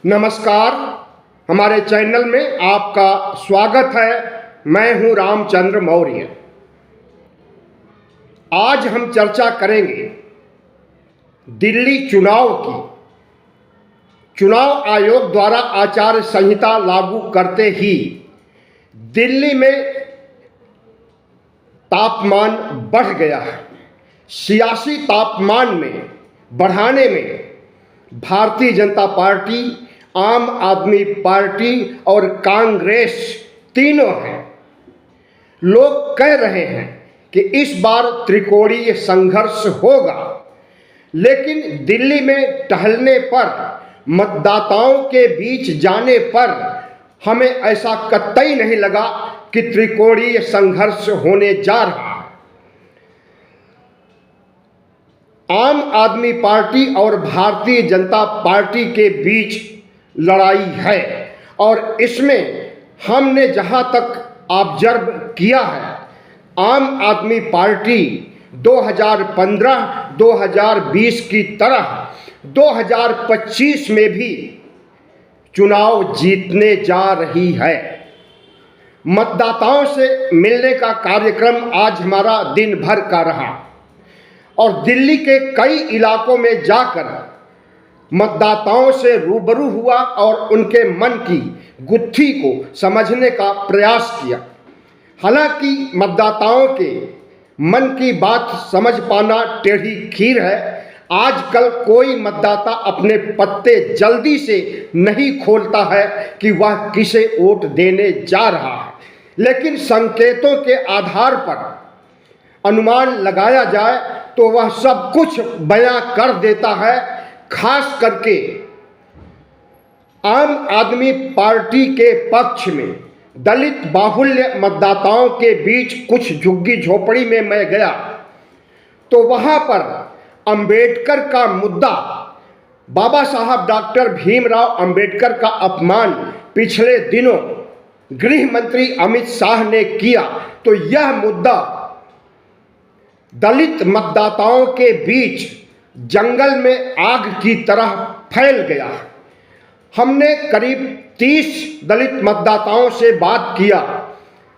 नमस्कार। हमारे चैनल में आपका स्वागत है। मैं हूं रामचंद्र मौर्य। आज हम चर्चा करेंगे दिल्ली चुनाव की। चुनाव आयोग द्वारा आचार संहिता लागू करते ही दिल्ली में तापमान बढ़ गया है। सियासी तापमान में बढ़ाने में भारतीय जनता पार्टी, आम आदमी पार्टी और कांग्रेस तीनों हैं। लोग कह रहे हैं कि इस बार त्रिकोणीय संघर्ष होगा, लेकिन दिल्ली में टहलने पर, मतदाताओं के बीच जाने पर हमें ऐसा कतई नहीं लगा कि त्रिकोणीय संघर्ष होने जा रहा है। आम आदमी पार्टी और भारतीय जनता पार्टी के बीच लड़ाई है और इसमें हमने जहां तक ऑब्जर्व किया है, आम आदमी पार्टी 2015-2020 की तरह 2025 में भी चुनाव जीतने जा रही है। मतदाताओं से मिलने का कार्यक्रम आज हमारा दिन भर का रहा और दिल्ली के कई इलाकों में जाकर मतदाताओं से रूबरू हुआ और उनके मन की गुत्थी को समझने का प्रयास किया। हालांकि मतदाताओं के मन की बात समझ पाना टेढ़ी खीर है। आजकल कोई मतदाता अपने पत्ते जल्दी से नहीं खोलता है कि वह किसे वोट देने जा रहा है, लेकिन संकेतों के आधार पर अनुमान लगाया जाए तो वह सब कुछ बयां कर देता है। खास करके आम आदमी पार्टी के पक्ष में दलित बाहुल्य मतदाताओं के बीच कुछ झुग्गी झोपड़ी में मैं गया तो वहां पर अंबेडकर का मुद्दा, बाबा साहब डॉक्टर भीमराव अंबेडकर का अपमान पिछले दिनों गृह मंत्री अमित शाह ने किया, तो यह मुद्दा दलित मतदाताओं के बीच जंगल में आग की तरह फैल गया। हमने करीब 30 दलित मतदाताओं से बात किया,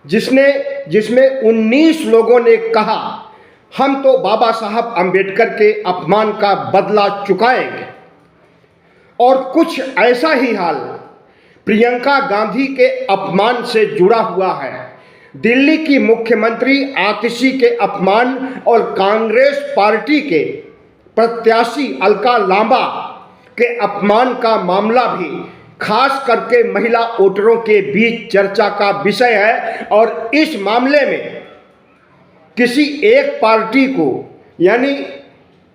जिसमें 19 लोगों ने कहा हम तो बाबा साहब अंबेडकर के अपमान का बदला चुकाएंगे। और कुछ ऐसा ही हाल प्रियंका गांधी के अपमान से जुड़ा हुआ है। दिल्ली की मुख्यमंत्री आतिशी के अपमान और कांग्रेस पार्टी के प्रत्याशी अलका लांबा के अपमान का मामला भी खास करके महिला वोटरों के बीच चर्चा का विषय है। और इस मामले में किसी एक पार्टी को, यानी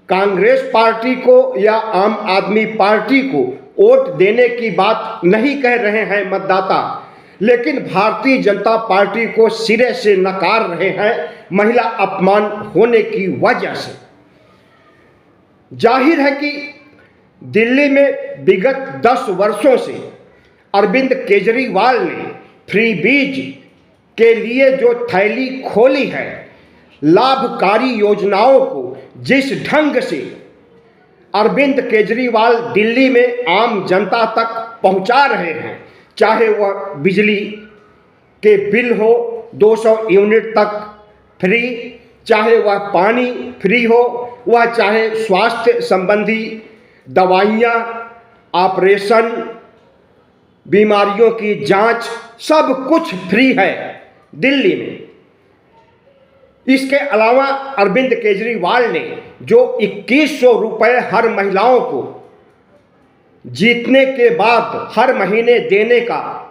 कांग्रेस पार्टी को या आम आदमी पार्टी को वोट देने की बात नहीं कह रहे हैं मतदाता, लेकिन भारतीय जनता पार्टी को सिरे से नकार रहे हैं महिला अपमान होने की वजह से। जाहिर है कि दिल्ली में विगत 10 वर्षों से अरविंद केजरीवाल ने फ्रीबीज के लिए जो थैली खोली है, लाभकारी योजनाओं को जिस ढंग से अरविंद केजरीवाल दिल्ली में आम जनता तक पहुंचा रहे हैं, चाहे वह बिजली के बिल हो 200 यूनिट तक फ्री, चाहे वह पानी फ्री हो, वह चाहे स्वास्थ्य संबंधी दवाइयाँ, ऑपरेशन, बीमारियों की जांच, सब कुछ फ्री है दिल्ली में। इसके अलावा अरविंद केजरीवाल ने जो 2100 रुपये हर महिलाओं को जीतने के बाद हर महीने देने का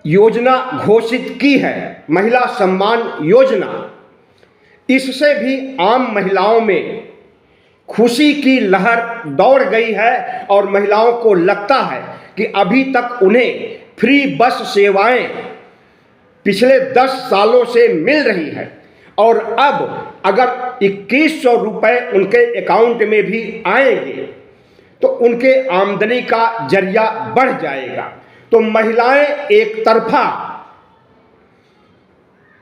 योजना घोषित की है, महिला सम्मान योजना, इससे भी आम महिलाओं में खुशी की लहर दौड़ गई है और महिलाओं को लगता है कि अभी तक उन्हें फ्री बस सेवाएं पिछले 10 सालों से मिल रही है और अब अगर 2100 रुपये उनके अकाउंट में भी आएंगे तो उनके आमदनी का जरिया बढ़ जाएगा। तो महिलाएं एक तरफा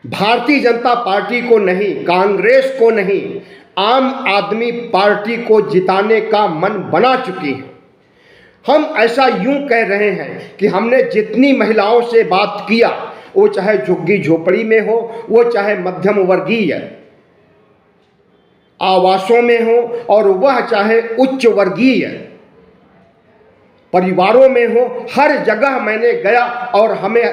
भारतीय जनता पार्टी को नहीं, कांग्रेस को नहीं, आम आदमी पार्टी को जिताने का मन बना चुकी है। हम ऐसा यूं कह रहे हैं कि हमने जितनी महिलाओं से बात किया, वो चाहे झुग्गी झोपड़ी में हो, वो चाहे मध्यम वर्गीय आवासों में हो, और वह चाहे उच्च वर्गीय परिवारों में हो, हर जगह मैंने गया और हमें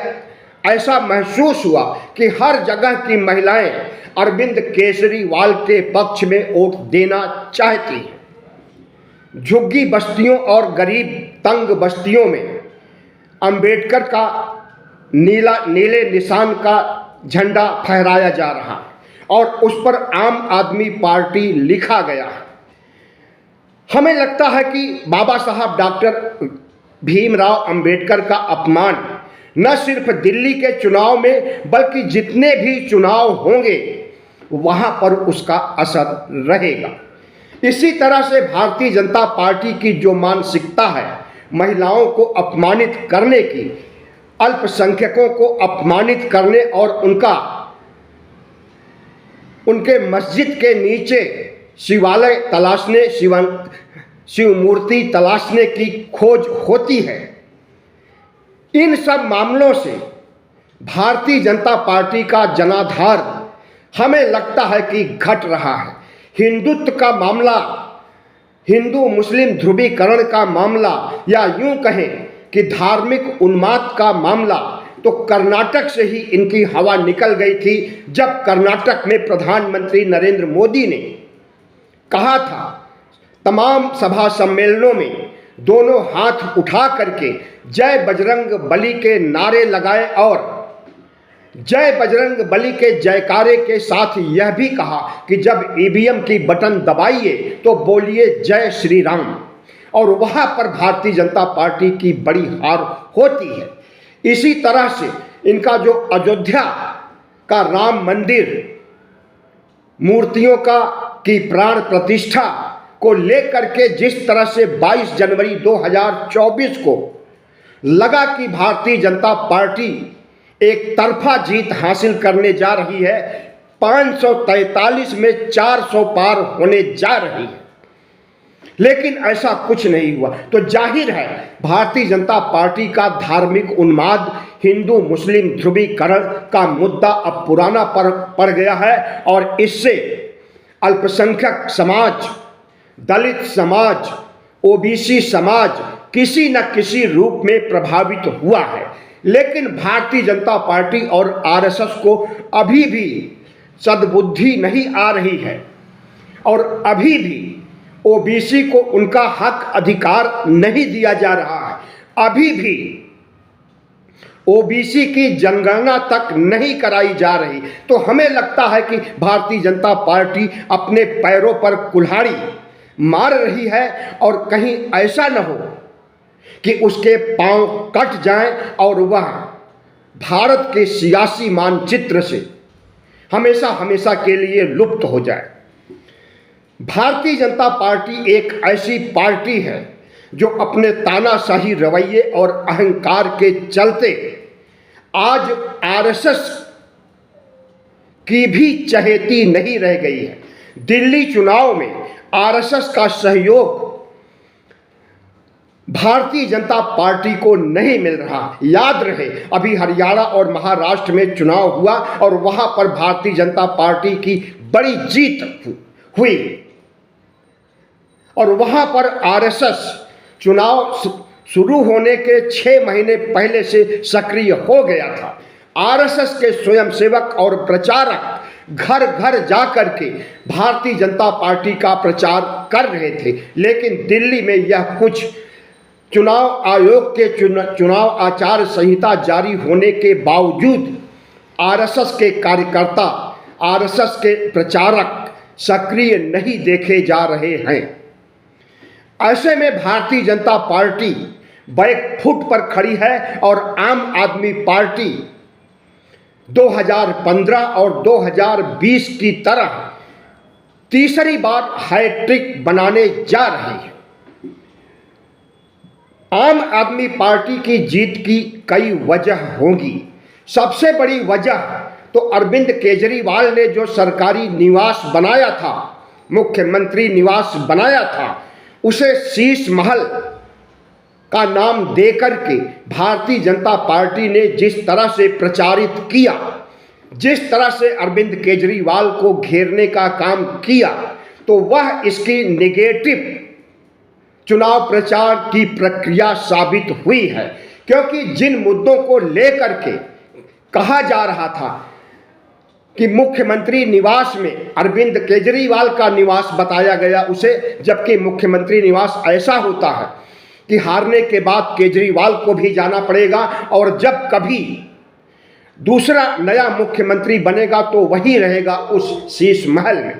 ऐसा महसूस हुआ कि हर जगह की महिलाएं अरविंद केजरीवाल के पक्ष में वोट देना चाहती हैं। झुग्गी बस्तियों और गरीब तंग बस्तियों में अंबेडकर का नीले निशान का झंडा फहराया जा रहा है और उस पर आम आदमी पार्टी लिखा गया है। हमें लगता है कि बाबा साहब डॉक्टर भीमराव अंबेडकर का अपमान न सिर्फ दिल्ली के चुनाव में बल्कि जितने भी चुनाव होंगे वहां पर उसका असर रहेगा। इसी तरह से भारतीय जनता पार्टी की जो मानसिकता है महिलाओं को अपमानित करने की, अल्पसंख्यकों को अपमानित करने और उनके मस्जिद के नीचे शिवालय तलाशने, शिव मूर्ति तलाशने की खोज होती है, इन सब मामलों से भारतीय जनता पार्टी का जनाधार हमें लगता है कि घट रहा है। हिंदुत्व का मामला, हिंदू मुस्लिम ध्रुवीकरण का मामला, या यूं कहें कि धार्मिक उन्माद का मामला, तो कर्नाटक से ही इनकी हवा निकल गई थी, जब कर्नाटक में प्रधानमंत्री नरेंद्र मोदी ने कहा था तमाम सभा सम्मेलनों में दोनों हाथ उठा करके जय बजरंग बली के नारे लगाए और जय बजरंग बली के जयकारे के साथ यह भी कहा कि जब ईवीएम की बटन दबाइए तो बोलिए जय श्री राम, और वहां पर भारतीय जनता पार्टी की बड़ी हार होती है। इसी तरह से इनका जो अयोध्या का राम मंदिर मूर्तियों की प्राण प्रतिष्ठा को लेकर के जिस तरह से 22 जनवरी 2024 को लगा कि भारतीय जनता पार्टी एक तरफा जीत हासिल करने जा रही है, 543 में 400 पार होने जा रही है, लेकिन ऐसा कुछ नहीं हुआ। तो जाहिर है भारतीय जनता पार्टी का धार्मिक उन्माद, हिंदू मुस्लिम ध्रुवीकरण का मुद्दा अब पुराना पड़ गया है और इससे अल्पसंख्यक समाज, दलित समाज, ओबीसी समाज किसी न किसी रूप में प्रभावित हुआ है। लेकिन भारतीय जनता पार्टी और आरएसएस को अभी भी सद्बुद्धि नहीं आ रही है और अभी भी ओबीसी को उनका हक अधिकार नहीं दिया जा रहा है, अभी भी ओबीसी की जनगणना तक नहीं कराई जा रही। तो हमें लगता है कि भारतीय जनता पार्टी अपने पैरों पर कुल्हाड़ी मार रही है और कहीं ऐसा न हो कि उसके पांव कट जाएं और वह भारत के सियासी मानचित्र से हमेशा हमेशा के लिए लुप्त हो जाए। भारतीय जनता पार्टी एक ऐसी पार्टी है जो अपने तानाशाही रवैये और अहंकार के चलते आज आरएसएस की भी चहेती नहीं रह गई है। दिल्ली चुनाव में आरएसएस का सहयोग भारतीय जनता पार्टी को नहीं मिल रहा। याद रहे अभी हरियाणा और महाराष्ट्र में चुनाव हुआ और वहां पर भारतीय जनता पार्टी की बड़ी जीत हुई और वहां पर आरएसएस चुनाव शुरू होने के 6 महीने पहले से सक्रिय हो गया था। आरएसएस के स्वयंसेवक और प्रचारक घर घर जाकर के भारतीय जनता पार्टी का प्रचार कर रहे थे, लेकिन दिल्ली में यह कुछ चुनाव आयोग के चुनाव आचार संहिता जारी होने के बावजूद आरएसएस के कार्यकर्ता, आरएसएस के प्रचारक सक्रिय नहीं देखे जा रहे हैं। ऐसे में भारतीय जनता पार्टी बैकफुट पर खड़ी है और आम आदमी पार्टी 2015 और 2020 की तरह तीसरी बार हैट्रिक बनाने जा रही है। आम आदमी पार्टी की जीत की कई वजह होंगी। सबसे बड़ी वजह तो अरविंद केजरीवाल ने जो सरकारी निवास बनाया था, मुख्यमंत्री निवास बनाया था, उसे शीश महल का नाम देकर के भारतीय जनता पार्टी ने जिस तरह से प्रचारित किया, जिस तरह से अरविंद केजरीवाल को घेरने का काम किया, तो वह इसकी नेगेटिव चुनाव प्रचार की प्रक्रिया साबित हुई है। क्योंकि जिन मुद्दों को लेकर के कहा जा रहा था कि मुख्यमंत्री निवास में अरविंद केजरीवाल का निवास बताया गया उसे, जबकि मुख्यमंत्री निवास ऐसा होता है कि हारने के बाद केजरीवाल को भी जाना पड़ेगा और जब कभी दूसरा नया मुख्यमंत्री बनेगा तो वही रहेगा उस शीश महल में।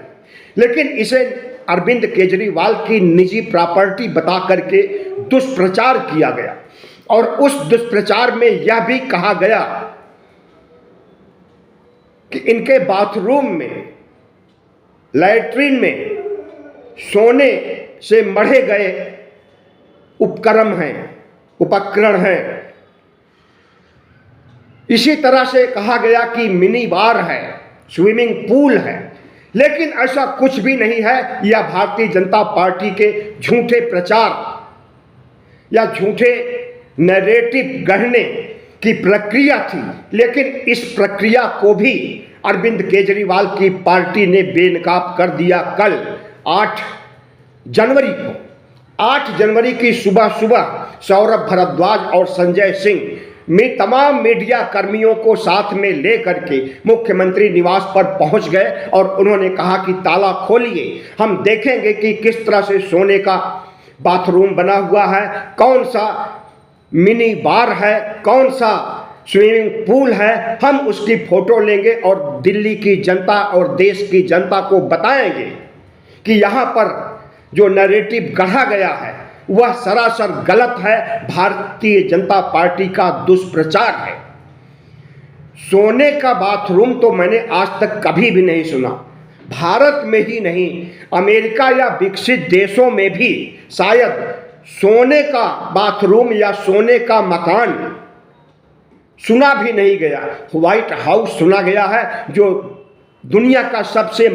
लेकिन इसे अरविंद केजरीवाल की निजी प्रॉपर्टी बता करके दुष्प्रचार किया गया और उस दुष्प्रचार में यह भी कहा गया कि इनके बाथरूम में, लैट्रिन में सोने से मढ़े गए उपकरण हैं। इसी तरह से कहा गया कि मिनी बार है, स्विमिंग पूल है, लेकिन ऐसा कुछ भी नहीं है। यह भारतीय जनता पार्टी के झूठे प्रचार या झूठे नैरेटिव गढ़ने की प्रक्रिया थी। लेकिन इस प्रक्रिया को भी अरविंद केजरीवाल की पार्टी ने बेनकाब कर दिया। कल 8 जनवरी की सुबह सौरभ भारद्वाज और संजय सिंह में तमाम मीडिया कर्मियों को साथ में लेकर के मुख्यमंत्री निवास पर पहुंच गए और उन्होंने कहा कि ताला खोलिए, हम देखेंगे कि किस तरह से सोने का बाथरूम बना हुआ है, कौन सा मिनी बार है, कौन सा स्विमिंग पूल है, हम उसकी फोटो लेंगे और दिल्ली की जनता और देश की जनता को बताएंगे कि यहाँ पर जो नैरेटिव गढ़ा गया है वह सरासर गलत है, भारतीय जनता पार्टी का दुष्प्रचार है। सोने का बाथरूम तो मैंने आज तक कभी भी नहीं सुना। भारत में ही नहीं, अमेरिका या विकसित देशों में भी शायद सोने का बाथरूम या सोने का मकान सुना भी नहीं गया। व्हाइट हाउस सुना गया है, जो दुनिया का सबसे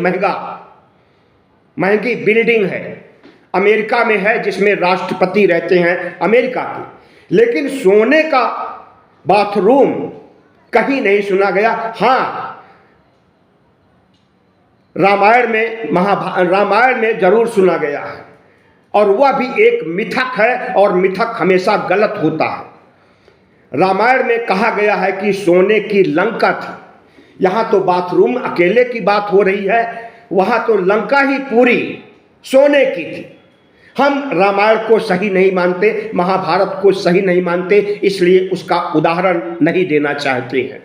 महंगी बिल्डिंग है, अमेरिका में है, जिसमें राष्ट्रपति रहते हैं अमेरिका के। लेकिन सोने का बाथरूम कहीं नहीं सुना गया। हाँ, रामायण में जरूर सुना गया है, और वह भी एक मिथक है, और मिथक हमेशा गलत होता है। रामायण में कहा गया है कि सोने की लंका थी। यहाँ तो बाथरूम अकेले की बात हो रही है, वहाँ तो लंका ही पूरी सोने की थी। हम रामायण को सही नहीं मानते, महाभारत को सही नहीं मानते, इसलिए उसका उदाहरण नहीं देना चाहते हैं।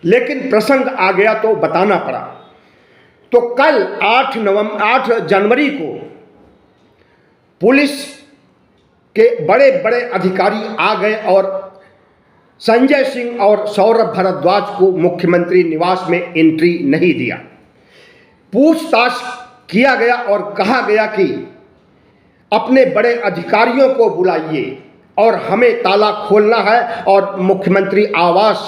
लेकिन प्रसंग आ गया तो बताना पड़ा। तो कल 8 जनवरी को पुलिस के बड़े बड़े अधिकारी आ गए और संजय सिंह और सौरभ भारद्वाज को मुख्यमंत्री निवास में एंट्री नहीं दिया। पूछताछ किया गया और कहा गया कि अपने बड़े अधिकारियों को बुलाइए और हमें ताला खोलना है और मुख्यमंत्री आवास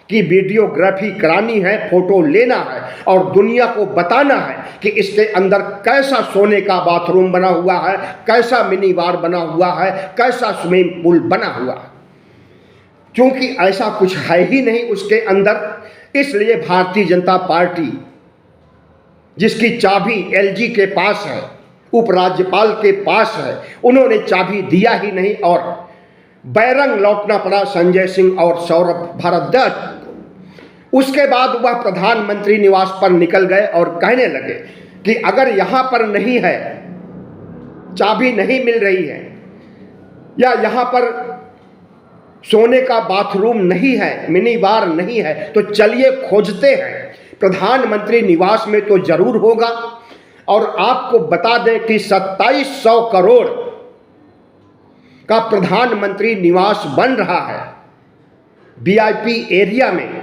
की वीडियोग्राफी करानी है, फोटो लेना है और दुनिया को बताना है कि इसके अंदर कैसा सोने का बाथरूम बना हुआ है, कैसा मिनी बार बना हुआ है, कैसा स्विमिंग पूल बना हुआ है। क्योंकि ऐसा कुछ है ही नहीं उसके अंदर, इसलिए भारतीय जनता पार्टी, जिसकी चाबी एलजी के पास है, उपराज्यपाल के पास है, उन्होंने चाबी दिया ही नहीं और बैरंग लौटना पड़ा संजय सिंह और सौरभ भारद्वाज को। उसके बाद वह प्रधानमंत्री निवास पर निकल गए और कहने लगे कि अगर यहाँ पर नहीं है, चाबी नहीं मिल रही है, या यहाँ पर सोने का बाथरूम नहीं है, मिनी बार नहीं है, तो चलिए खोजते हैं। प्रधानमंत्री निवास में तो जरूर होगा। और आपको बता दें कि 2700 करोड़ का प्रधानमंत्री निवास बन रहा है वीआईपी एरिया में।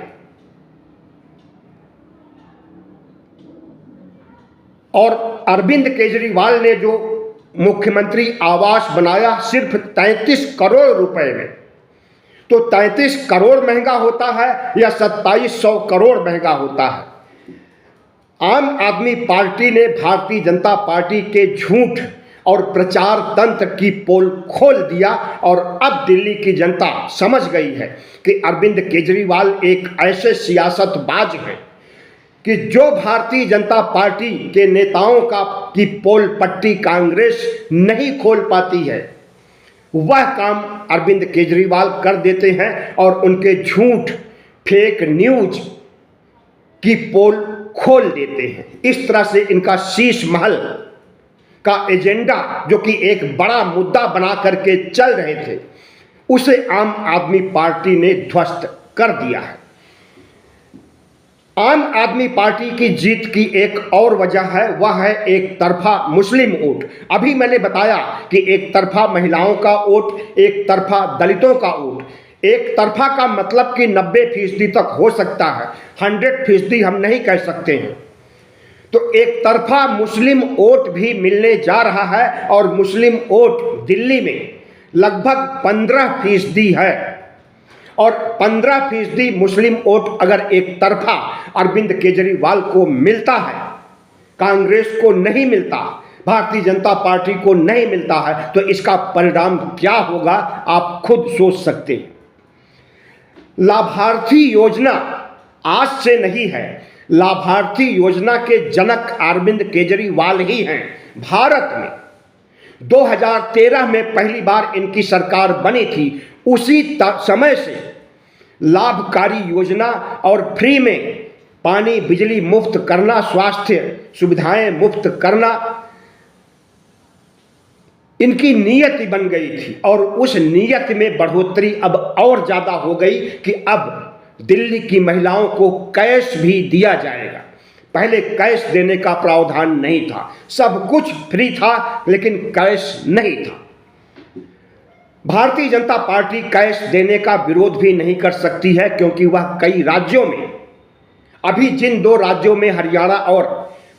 और अरविंद केजरीवाल ने जो मुख्यमंत्री आवास बनाया सिर्फ 33 करोड़ रुपए में, तो 33 करोड़ महंगा होता है या 2700 करोड़ महंगा होता है? आम आदमी पार्टी ने भारतीय जनता पार्टी के झूठ और प्रचार तंत्र की पोल खोल दिया। और अब दिल्ली की जनता समझ गई है कि अरविंद केजरीवाल एक ऐसे सियासतबाज हैं कि जो भारतीय जनता पार्टी के नेताओं की पोल पट्टी कांग्रेस नहीं खोल पाती है, वह काम अरविंद केजरीवाल कर देते हैं और उनके झूठ फेक न्यूज की पोल खोल देते हैं। इस तरह से इनका शीश महल का एजेंडा, जो कि एक बड़ा मुद्दा बना करके चल रहे थे, उसे आम आदमी पार्टी ने ध्वस्त कर दिया है। आम आदमी पार्टी की जीत की एक और वजह है, वह है एक तरफा मुस्लिम वोट। अभी मैंने बताया कि एक तरफा महिलाओं का वोट, एक तरफा दलितों का वोट। एक तरफा का मतलब कि 90% तक हो सकता है, 100% हम नहीं कह सकते हैं। तो एक तरफा मुस्लिम वोट भी मिलने जा रहा है और मुस्लिम वोट दिल्ली में लगभग 15% है। और 15% मुस्लिम वोट अगर एक तरफा अरविंद केजरीवाल को मिलता है, कांग्रेस को नहीं मिलता, भारतीय जनता पार्टी को नहीं मिलता है, तो इसका परिणाम क्या होगा आप खुद सोच सकते हैं। लाभार्थी योजना आज से नहीं है, लाभार्थी योजना के जनक अरविंद केजरीवाल ही हैं। भारत में 2013 में पहली बार इनकी सरकार बनी थी, उसी समय से लाभकारी योजना और फ्री में पानी बिजली मुफ्त करना, स्वास्थ्य सुविधाएं मुफ्त करना इनकी नीयत ही बन गई थी। और उस नीयत में बढ़ोतरी अब और ज़्यादा हो गई कि अब दिल्ली की महिलाओं को कैश भी दिया जाएगा। पहले कैश देने का प्रावधान नहीं था, सब कुछ फ्री था लेकिन कैश नहीं था। भारतीय जनता पार्टी कैश देने का विरोध भी नहीं कर सकती है, क्योंकि वह कई राज्यों में, अभी जिन 2 राज्यों में हरियाणा और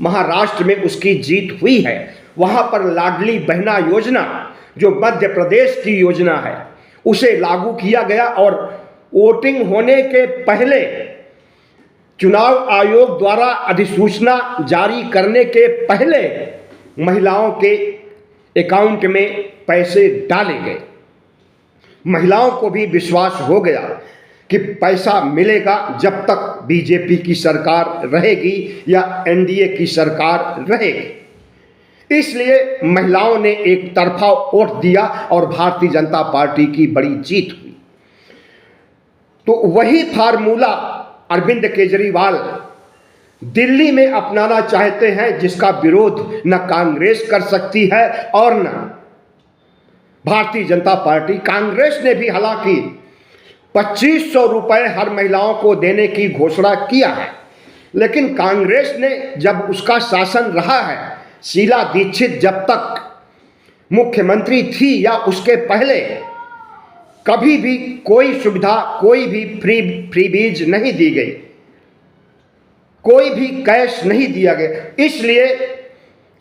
महाराष्ट्र में उसकी जीत हुई है, वहां पर लाडली बहना योजना, जो मध्य प्रदेश की योजना है, उसे लागू किया गया। और वोटिंग होने के पहले चुनाव आयोग द्वारा अधिसूचना जारी करने के पहले महिलाओं के अकाउंट में पैसे डाले गए। महिलाओं को भी विश्वास हो गया कि पैसा मिलेगा जब तक बीजेपी की सरकार रहेगी या एनडीए की सरकार रहेगी। इसलिए महिलाओं ने एक तरफा वोट दिया और भारतीय जनता पार्टी की बड़ी जीत हुई। तो वही फार्मूला अरविंद केजरीवाल दिल्ली में अपनाना चाहते हैं, जिसका विरोध न कांग्रेस कर सकती है और न भारतीय जनता पार्टी। कांग्रेस ने भी हालांकि 2500 रुपए हर महिलाओं को देने की घोषणा किया है, लेकिन कांग्रेस ने जब उसका शासन रहा है, शीला दीक्षित जब तक मुख्यमंत्री थी या उसके पहले, कभी भी कोई सुविधा, कोई भी फ्री बीज नहीं दी गई, कोई भी कैश नहीं दिया गया। इसलिए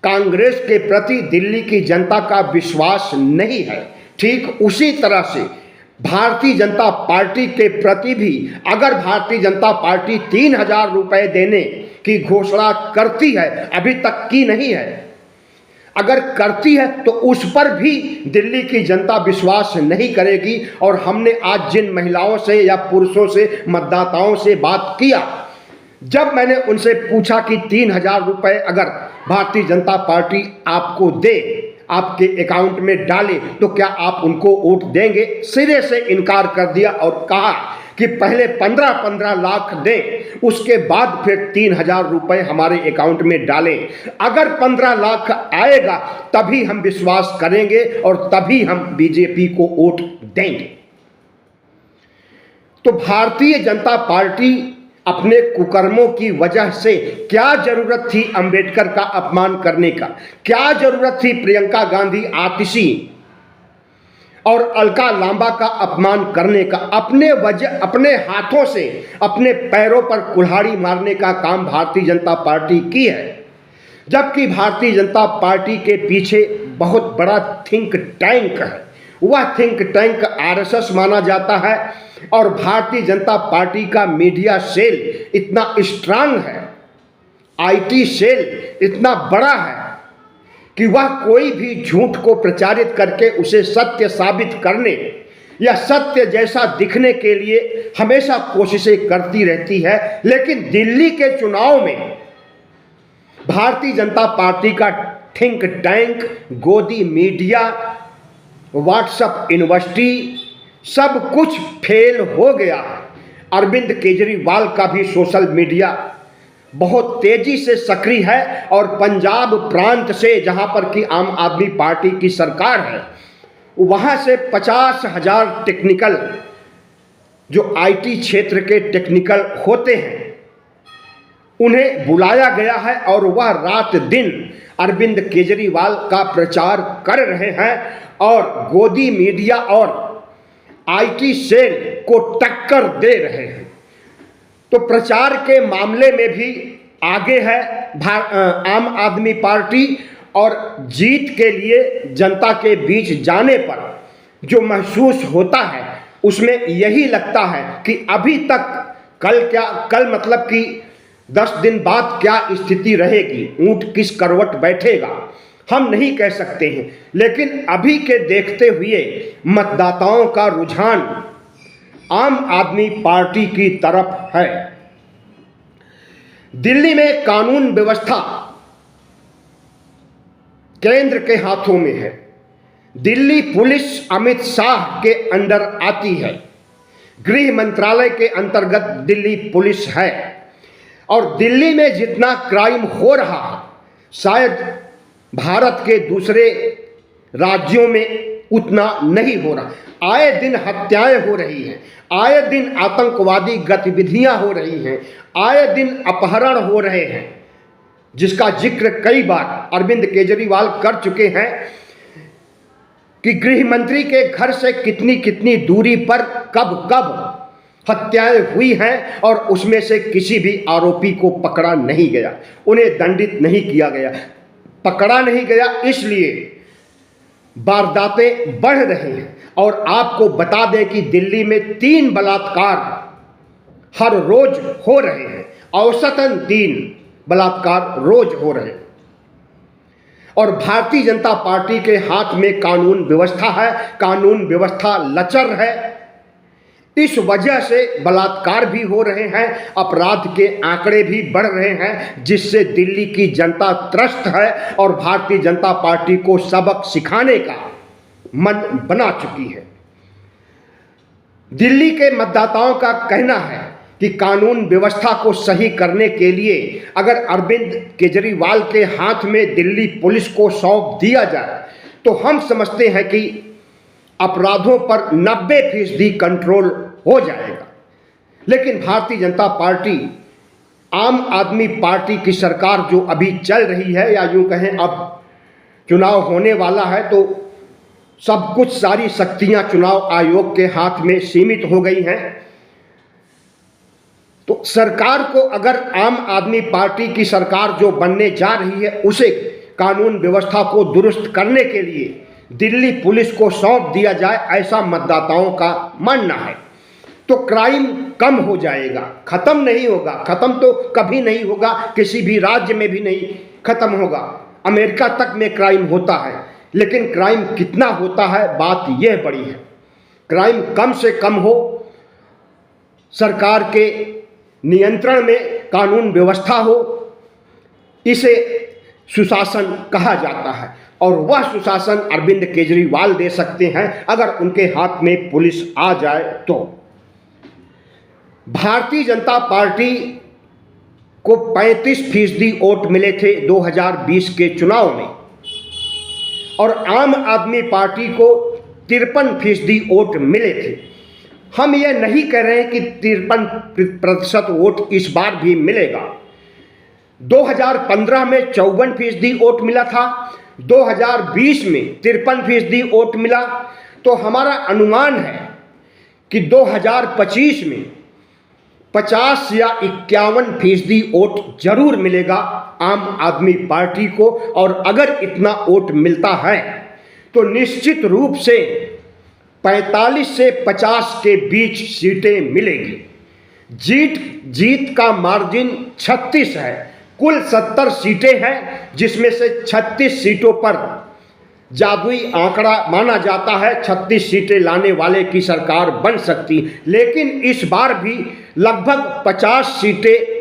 कांग्रेस के प्रति दिल्ली की जनता का विश्वास नहीं है। ठीक उसी तरह से भारतीय जनता पार्टी के प्रति भी अगर भारतीय जनता पार्टी 3000 रुपए देने की घोषणा करती है, अभी तक की नहीं है, अगर करती है तो उस पर भी दिल्ली की जनता विश्वास नहीं करेगी। और हमने आज जिन महिलाओं से या पुरुषों से, मतदाताओं से बात किया, जब मैंने उनसे पूछा कि 3000 रुपए अगर भारतीय जनता पार्टी आपको दे, आपके अकाउंट में डाले, तो क्या आप उनको वोट देंगे, सिरे से इनकार कर दिया और कहा कि पहले 15-15 लाख दें, उसके बाद फिर 3000 रुपए हमारे अकाउंट में डालें। अगर 15 लाख आएगा तभी हम विश्वास करेंगे और तभी हम बीजेपी को वोट देंगे। तो भारतीय जनता पार्टी अपने कुकर्मों की वजह से, क्या जरूरत थी अंबेडकर का अपमान करने का, क्या जरूरत थी प्रियंका गांधी आतिशी और अलका लांबा का अपमान करने का। अपने हाथों से अपने पैरों पर कुल्हाड़ी मारने का काम भारतीय जनता पार्टी की है, जबकि भारतीय जनता पार्टी के पीछे बहुत बड़ा थिंक टैंक है। वह थिंक टैंक आरएसएस माना जाता है और भारतीय जनता पार्टी का मीडिया सेल इतना स्ट्रांग है, आईटी सेल इतना बड़ा है कि वह कोई भी झूठ को प्रचारित करके उसे सत्य साबित करने या सत्य जैसा दिखने के लिए हमेशा कोशिशें करती रहती है। लेकिन दिल्ली के चुनाव में भारतीय जनता पार्टी का थिंक टैंक, गोदी मीडिया, व्हाट्सएप यूनिवर्सिटी सब कुछ फेल हो गया। अरविंद केजरीवाल का भी सोशल मीडिया बहुत तेजी से सक्रिय है और पंजाब प्रांत से, जहां पर कि आम आदमी पार्टी की सरकार है, वहां से 50,000 टेक्निकल, जो आईटी क्षेत्र के टेक्निकल होते हैं, उन्हें बुलाया गया है और वह रात दिन अरविंद केजरीवाल का प्रचार कर रहे हैं और गोदी मीडिया और आईटी सेल को टक्कर दे रहे हैं। तो प्रचार के मामले में भी आगे है आम आदमी पार्टी और जीत के लिए जनता के बीच जाने पर जो महसूस होता है उसमें यही लगता है कि अभी तक कल मतलब कि 10 दिन बाद क्या स्थिति रहेगी, ऊंट किस करवट बैठेगा, हम नहीं कह सकते हैं। लेकिन अभी के देखते हुए मतदाताओं का रुझान आम आदमी पार्टी की तरफ है। दिल्ली में कानून व्यवस्था केंद्र के हाथों में है। दिल्ली पुलिस अमित शाह के अंडर आती है, गृह मंत्रालय के अंतर्गत दिल्ली पुलिस है और दिल्ली में जितना क्राइम हो रहा है शायद भारत के दूसरे राज्यों में उतना नहीं हो रहा। आए दिन हत्याएं हो रही हैं, आए दिन आतंकवादी गतिविधियां हो रही हैं, आए दिन अपहरण हो रहे हैं, जिसका जिक्र कई बार अरविंद केजरीवाल कर चुके हैं कि गृह मंत्री के घर से कितनी कितनी दूरी पर कब कब हत्याएं हुई हैं और उसमें से किसी भी आरोपी को पकड़ा नहीं गया, उन्हें दंडित नहीं किया गया। पकड़ा नहीं गया इसलिए वारदातें बढ़ रही हैं। और आपको बता दें कि दिल्ली में 3 बलात्कार हर रोज हो रहे हैं, औसतन 3 बलात्कार रोज हो रहे हैं। और भारतीय जनता पार्टी के हाथ में कानून व्यवस्था है, कानून व्यवस्था लचर है, इस वजह से बलात्कार भी हो रहे हैं, अपराध के आंकड़े भी बढ़ रहे हैं, जिससे दिल्ली की जनता त्रस्त है और भारतीय जनता पार्टी को सबक सिखाने का मन बना चुकी है। दिल्ली के मतदाताओं का कहना है कि कानून व्यवस्था को सही करने के लिए अगर अरविंद केजरीवाल के हाथ में दिल्ली पुलिस को सौंप दिया जाए तो हम समझते हैं कि अपराधों पर 90% कंट्रोल हो जाएगा। लेकिन भारतीय जनता पार्टी, आम आदमी पार्टी की सरकार जो अभी चल रही है, या यूं कहें अब चुनाव होने वाला है, तो सब कुछ सारी शक्तियां चुनाव आयोग के हाथ में सीमित हो गई हैं। तो सरकार को, अगर आम आदमी पार्टी की सरकार जो बनने जा रही है, उसे कानून व्यवस्था को दुरुस्त करने के लिए दिल्ली पुलिस को सौंप दिया जाए, ऐसा मतदाताओं का मानना है, तो क्राइम कम हो जाएगा। खत्म नहीं होगा, खत्म तो कभी नहीं होगा, किसी भी राज्य में भी नहीं खत्म होगा। अमेरिका तक में क्राइम होता है, लेकिन क्राइम कितना होता है, बात यह बड़ी है। क्राइम कम से कम हो, सरकार के नियंत्रण में कानून व्यवस्था हो, इसे सुशासन कहा जाता है। और वह सुशासन अरविंद केजरीवाल दे सकते हैं अगर उनके हाथ में पुलिस आ जाए तो। भारतीय जनता पार्टी को 35% वोट मिले थे 2020 के चुनाव में और आम आदमी पार्टी को 53% वोट मिले थे। हम ये नहीं कह रहे हैं कि 53% वोट इस बार भी मिलेगा। 2015 में 54% वोट मिला था, 2020 में 53% वोट मिला, तो हमारा अनुमान है कि 2025 में 50 या 51% वोट जरूर मिलेगा आम आदमी पार्टी को। और अगर इतना वोट मिलता है तो निश्चित रूप से 45 से 50 के बीच सीटें मिलेगी। जीत का मार्जिन 36 है, कुल 70 सीटें हैं, जिसमें से 36 सीटों पर जादुई आंकड़ा माना जाता है 36 सीटें लाने वाले की सरकार बन सकती। लेकिन इस बार भी लगभग 50 सीटें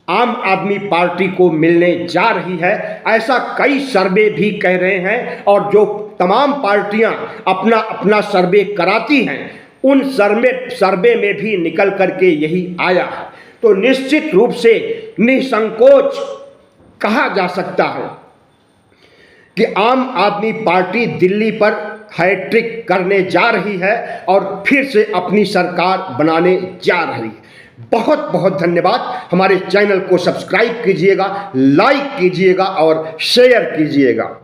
आम आदमी पार्टी को मिलने जा रही है, ऐसा कई सर्वे भी कह रहे हैं। और जो तमाम पार्टियां अपना अपना सर्वे कराती हैं, उन सर्वे में भी निकल करके यही आया है। तो निश्चित रूप से निसंकोच कहा जा सकता है कि आम आदमी पार्टी दिल्ली पर हैट्रिक करने जा रही है और फिर से अपनी सरकार बनाने जा रही है। बहुत बहुत धन्यवाद। हमारे चैनल को सब्सक्राइब कीजिएगा, लाइक कीजिएगा और शेयर कीजिएगा।